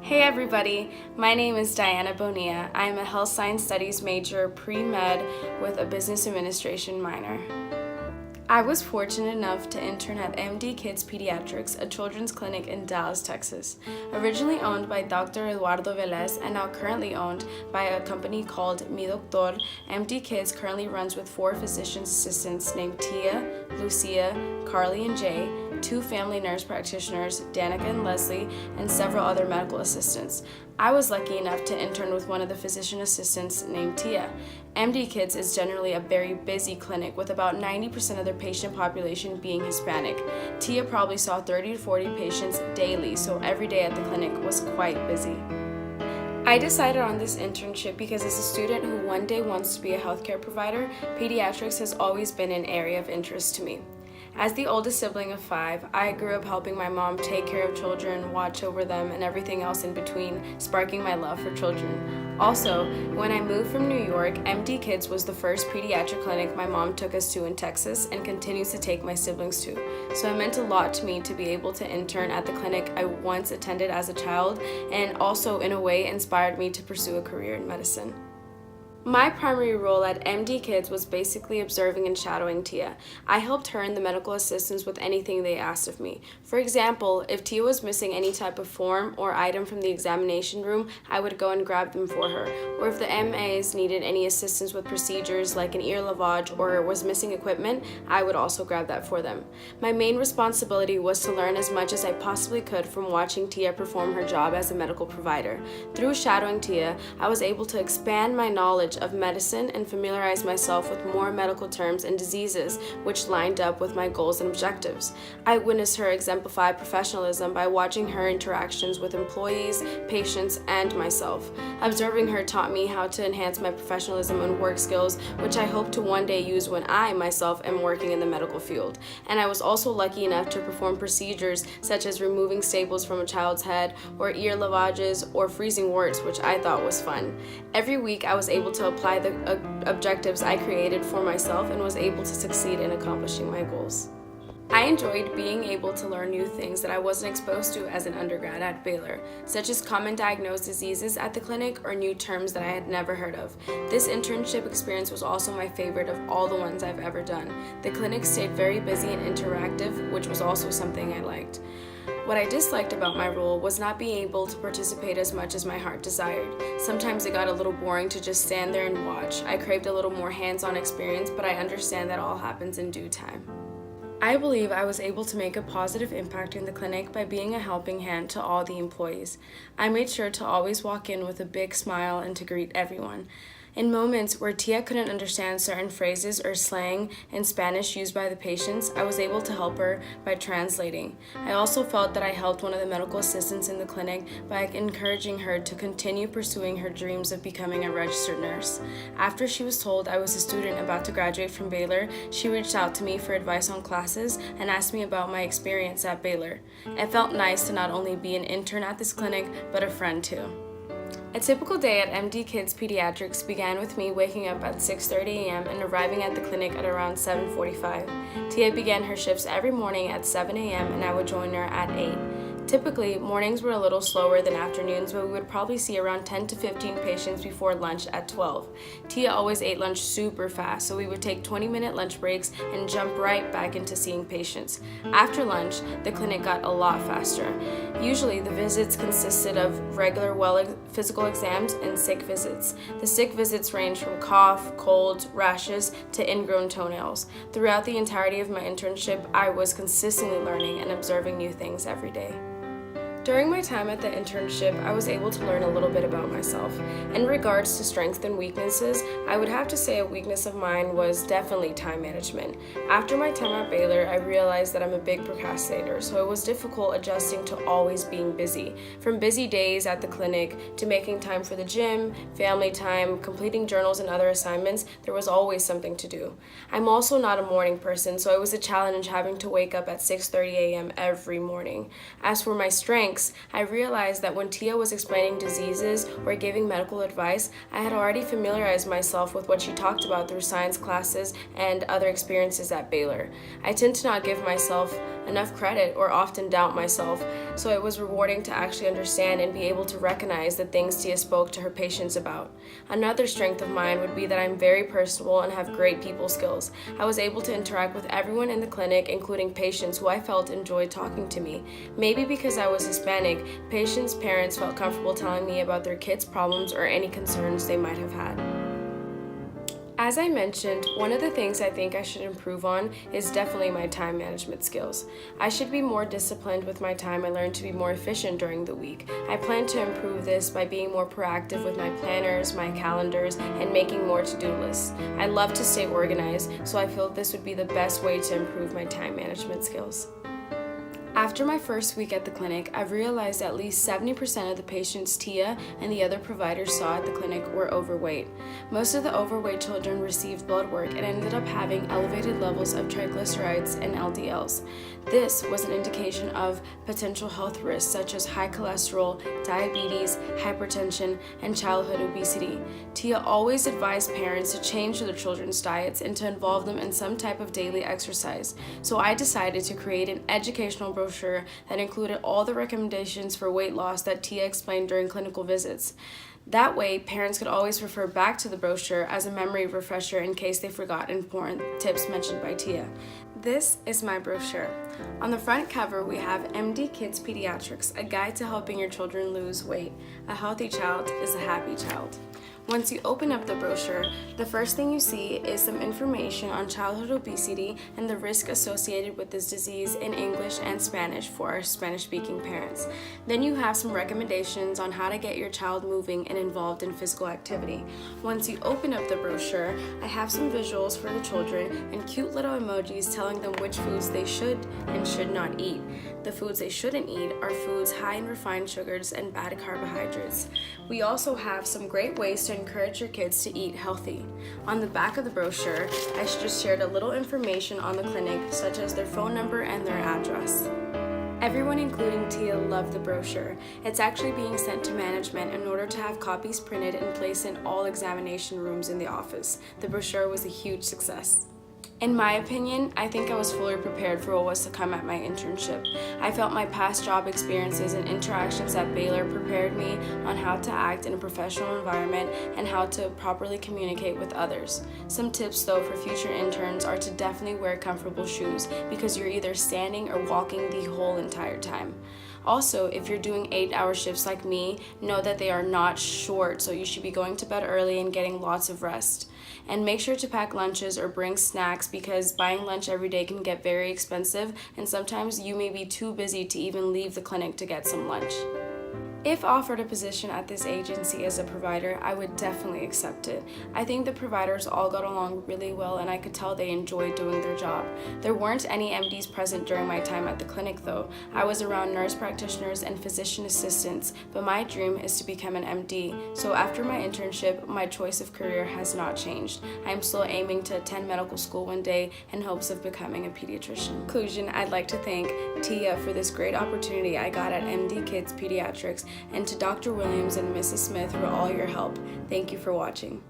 Hey everybody, my name is Bonilla. I am a health science studies major pre-med with a business administration minor. I was fortunate enough to intern at MD Kids Pediatrics, a children's clinic in Dallas, Texas. Originally owned by Dr. Eduardo Velez and now currently owned by a company called Mi Doctor, MD Kids currently runs with 4 physician assistants named Tia, Lucia, Carly, and Jay, 2 family nurse practitioners, Danica and Leslie, and several other medical assistants. I was lucky enough to intern with one of the physician assistants named Tia. MD Kids is generally a very busy clinic with about 90% of their patient population being Hispanic. Tia probably saw 30 to 40 patients daily, so every day at the clinic was quite busy. I decided on this internship because as a student who one day wants to be a healthcare provider, pediatrics has always been an area of interest to me. As the oldest sibling of 5, I grew up helping my mom take care of children, watch over them, and everything else in between, sparking my love for children. Also, when I moved from New York, MD Kids was the first pediatric clinic my mom took us to in Texas and continues to take my siblings to. So it meant a lot to me to be able to intern at the clinic I once attended as a child, and also in a way inspired me to pursue a career in medicine. My primary role at MD Kids was basically observing and shadowing Tia. I helped her and the medical assistants with anything they asked of me. For example, if Tia was missing any type of form or item from the examination room, I would go and grab them for her. Or if the MAs needed any assistance with procedures like an ear lavage or was missing equipment, I would also grab that for them. My main responsibility was to learn as much as I possibly could from watching Tia perform her job as a medical provider. Through shadowing Tia, I was able to expand my knowledge of medicine and familiarize myself with more medical terms and diseases which lined up with my goals and objectives. I witnessed her exemplify professionalism by watching her interactions with employees, patients, and myself. Observing her taught me how to enhance my professionalism and work skills, which I hope to one day use when I myself am working in the medical field. And I was also lucky enough to perform procedures such as removing staples from a child's head, or ear lavages, or freezing warts, which I thought was fun. Every week I was able to apply the objectives I created for myself and was able to succeed in accomplishing my goals. I enjoyed being able to learn new things that I wasn't exposed to as an undergrad at Baylor, such as common diagnosed diseases at the clinic or new terms that I had never heard of. This internship experience was also my favorite of all the ones I've ever done. The clinic stayed very busy and interactive, which was also something I liked. What I disliked about my role was not being able to participate as much as my heart desired. Sometimes it got a little boring to just stand there and watch. I craved a little more hands-on experience, but I understand that all happens in due time. I believe I was able to make a positive impact in the clinic by being a helping hand to all the employees. I made sure to always walk in with a big smile and to greet everyone. In moments where Tia couldn't understand certain phrases or slang in Spanish used by the patients, I was able to help her by translating. I also felt that I helped one of the medical assistants in the clinic by encouraging her to continue pursuing her dreams of becoming a registered nurse. After she was told I was a student about to graduate from Baylor, she reached out to me for advice on classes and asked me about my experience at Baylor. It felt nice to not only be an intern at this clinic, but a friend too. A typical day at MD Kids Pediatrics began with me waking up at 6:30 a.m. and arriving at the clinic at around 7:45. Tia began her shifts every morning at 7 a.m. and I would join her at 8. Typically, mornings were a little slower than afternoons, but we would probably see around 10 to 15 patients before lunch at 12. Tia always ate lunch super fast, so we would take 20-minute lunch breaks and jump right back into seeing patients. After lunch, the clinic got a lot faster. Usually, the visits consisted of regular physical exams and sick visits. The sick visits range from cough, colds, rashes, to ingrown toenails. Throughout the entirety of my internship, I was consistently learning and observing new things every day. During my time at the internship, I was able to learn a little bit about myself. In regards to strengths and weaknesses, I would have to say a weakness of mine was definitely time management. After my time at Baylor, I realized that I'm a big procrastinator, so it was difficult adjusting to always being busy. From busy days at the clinic to making time for the gym, family time, completing journals and other assignments, there was always something to do. I'm also not a morning person, so it was a challenge having to wake up at 6:30 a.m. every morning. As for my strengths, I realized that when Tia was explaining diseases or giving medical advice, I had already familiarized myself with what she talked about through science classes and other experiences at Baylor. I tend to not give myself enough credit or often doubt myself, so it was rewarding to actually understand and be able to recognize the things Tia spoke to her patients about. Another strength of mine would be that I'm very personable and have great people skills. I was able to interact with everyone in the clinic, including patients who I felt enjoyed talking to me. Maybe because I was Hispanic, patients' parents felt comfortable telling me about their kids' problems or any concerns they might have had. As I mentioned, one of the things I think I should improve on is definitely my time management skills. I should be more disciplined with my time and learn to be more efficient during the week. I plan to improve this by being more proactive with my planners, my calendars, and making more to-do lists. I love to stay organized, so I feel this would be the best way to improve my time management skills. After my first week at the clinic, I've realized at least 70% of the patients Tia and the other providers saw at the clinic were overweight. Most of the overweight children received blood work and ended up having elevated levels of triglycerides and LDLs. This was an indication of potential health risks such as high cholesterol, diabetes, hypertension, and childhood obesity. Tia always advised parents to change their children's diets and to involve them in some type of daily exercise. So I decided to create an educational brochure that included all the recommendations for weight loss that Tia explained during clinical visits. That way, parents could always refer back to the brochure as a memory refresher in case they forgot important tips mentioned by Tia. This is my brochure. On the front cover, we have MD Kids Pediatrics, a guide to helping your children lose weight. A healthy child is a happy child. Once you open up the brochure, the first thing you see is some information on childhood obesity and the risk associated with this disease in English and Spanish for our Spanish-speaking parents. Then you have some recommendations on how to get your child moving and involved in physical activity. Once you open up the brochure, I have some visuals for the children and cute little emojis telling them which foods they should and should not eat. The foods they shouldn't eat are foods high in refined sugars and bad carbohydrates. We also have some great ways to encourage your kids to eat healthy. On the back of the brochure, I just shared a little information on the clinic, such as their phone number and their address. Everyone, including Tia, loved the brochure. It's actually being sent to management in order to have copies printed and placed in all examination rooms in the office. The brochure was a huge success. In my opinion, I think I was fully prepared for what was to come at my internship. I felt my past job experiences and interactions at Baylor prepared me on how to act in a professional environment and how to properly communicate with others. Some tips though for future interns are to definitely wear comfortable shoes because you're either standing or walking the whole entire time. Also, if you're doing 8-hour shifts like me, know that they are not short, so you should be going to bed early and getting lots of rest. And make sure to pack lunches or bring snacks because buying lunch every day can get very expensive and sometimes you may be too busy to even leave the clinic to get some lunch. If offered a position at this agency as a provider, I would definitely accept it. I think the providers all got along really well and I could tell they enjoyed doing their job. There weren't any MDs present during my time at the clinic though. I was around nurse practitioners and physician assistants, but my dream is to become an MD. So after my internship, my choice of career has not changed. I am still aiming to attend medical school one day in hopes of becoming a pediatrician. In conclusion, I'd like to thank Tia for this great opportunity I got at MD Kids Pediatrics, and to Dr. Williams and Mrs. Smith for all your help. Thank you for watching.